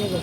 આપણે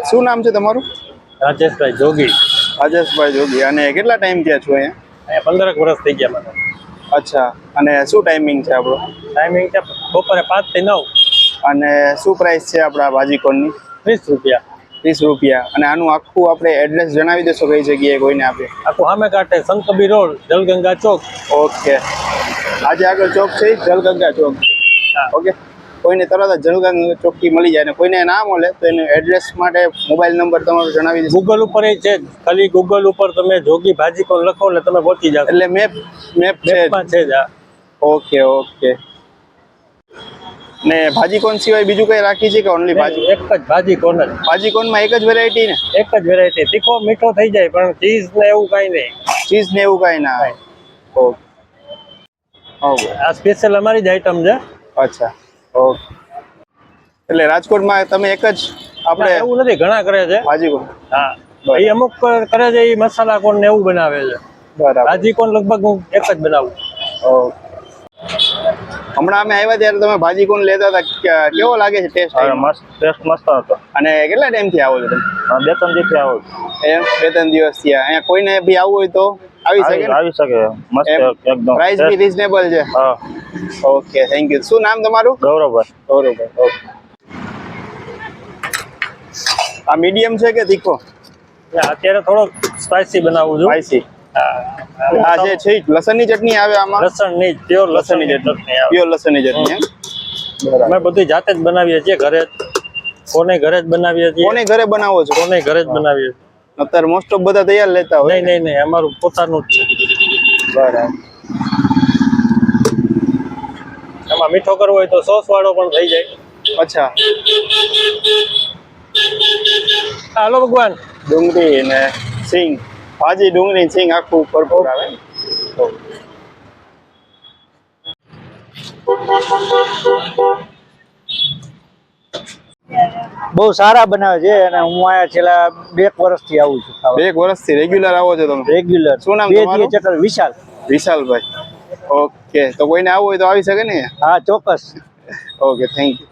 શું નામ છે તમારું? રાજેશભાઈ જોગી. રાજેશભાઈ જોગી. અને કેટલા ટાઈમ થયા છો અહીંયા? 15 વર્ષ થઈ ગયા મને. અચ્છા. અને શું ટાઈમિંગ છે આપણો? ટાઈમિંગ છે બપોરે 5 થી 9. અને શું પ્રાઇસ છે આપણા ભાજીકોનની? 30 રૂપિયા. 30 રૂપિયા. અને આનું આખું આપણે એડ્રેસ જણાવી દેશો કઈ જગ્યાએ કોઈને આપે? આખું સામે કાંઠે સંતકબીર રોડ, જલગંગા ચોક. ઓકે. આજે આગળ ચોક છે જલગંગા ચોક. ઓકે. કોઈને તરત જ જલગંગા ચોકથી મળી જાય. અને કોઈને ના મળે તો એનું એડ્રેસ માટે મોબાઈલ નંબર તમારો જણાવી દેશો? ગૂગલ ઉપર એ છે, ખાલી ગૂગલ ઉપર તમે જોગી ભાજીકોન લખો એટલે તમે પહોંચી જાવ. એટલે મેપ છે જ. Okay okay. ને ભાજીકોન સિવાય બીજું કઈ રાખી છે કે ઓનલી ભાજી? એક જ ભાજીકોન જ. ભાજીકોનમાં એક જ વેરાયટી ને? એક જ વેરાયટી. તીખો મીઠો થઈ જાય પણ ચીઝ ને એવું કાંઈ નહીં. ચીઝ ને એવું કાંઈ ના? ઓકે. આ સ્પેશિયલ અમારી જ આઈટમ છે. અચ્છા. ઓકે. એટલે રાજકોટમાં તમે એક જ આપણે એવું નથી, ઘણા કરે છે ભાજીકોન. હા, એ અમુક કરે છે, એ મસાલા કોન ને એવું બનાવે છે. બરાબર. ભાજીકોન લગભગ હું એક જ બનાવું. ઓકે. હમણાં અમે આવ્યા ત્યારે તમે ભાજીકોન લેતા હતા, કેવો લાગે છે ટેસ્ટ? મસ્ત ટેસ્ટ મસ્ત હતો. અને કેટલા ટાઈમથી આવો છો તમે? 2-3 દિવસથી આવો. એમ 2-3 દિવસ થયા. અહીંયા કોઈને બી આવવું હોય તો આવી શકે? આવી શકે. મસ્ત એકદમ. પ્રાઇસ બી રીઝનેબલ છે? હા. Okay, thank you. શું નામ તમારું? ગૌરવભાઈ. ગૌરવભાઈ. ઓકે. આ મીડિયમ છે કે તીખો? અત્યારે થોડોક સ્પાઇસી બનાવું છું. સ્પાઈસી. આ જે છે ઈ લસણની ચટણી આવે આમાં? લસણ ની પ્યોર લસણ લસણની ની ચટણી, ચટણી આવે. પ્યોર લસણની ચટણી એમ? અમે બરાબર. બધી જાતે જ બનાવીએ છીએ ઘરે જ. કોને ઘરે જ બનાવીએ છીએ. કોને ઘરે બનાવો છો? કોને ઘરે જ બનાવીએ છીએ. અત્યારે મોસ્ટ ઓફ બધા તૈયાર લેતા હોય. નહીં અમારું પોતાનું જ છે. બરાબર. એમાં મીઠો કરવો હોય તો સોસ વાળો પણ થઈ જાય. અચ્છા. હાલો ભગવાન. ડુંગળી ને સિંગ, ભાજી ડુંગળી સિંગ આખું ભરપૂર આવે. બહુ સારા બનાવે છે અને હું અહીંયા છેલ્લા 2 વર્ષથી આવું છું ખાવા. 2 વર્ષથી રેગ્યુલર આવો છો તમે? રેગ્યુલર. શું નામ બે તમારું? ચક્કર વિશાલ. વિશાલભાઈ. ઓકે, તો કોઈને આવવું હોય તો આવી શકે ને? હા ચોક્કસ. Okay, thank you.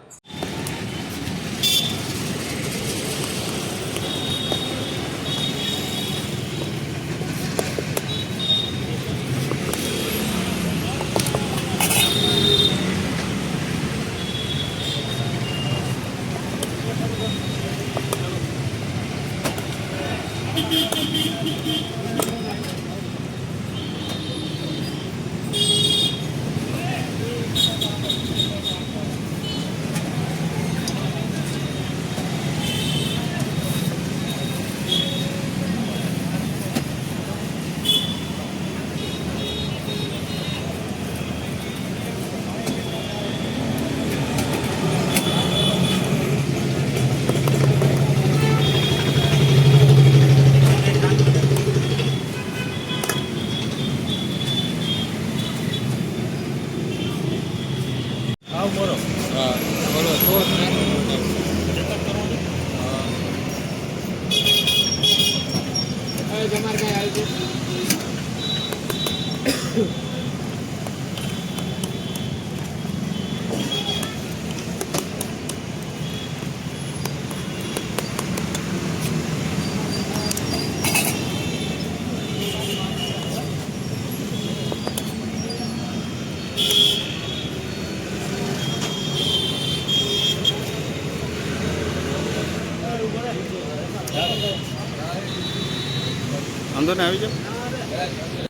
વાંધો ને આવી જાઓ.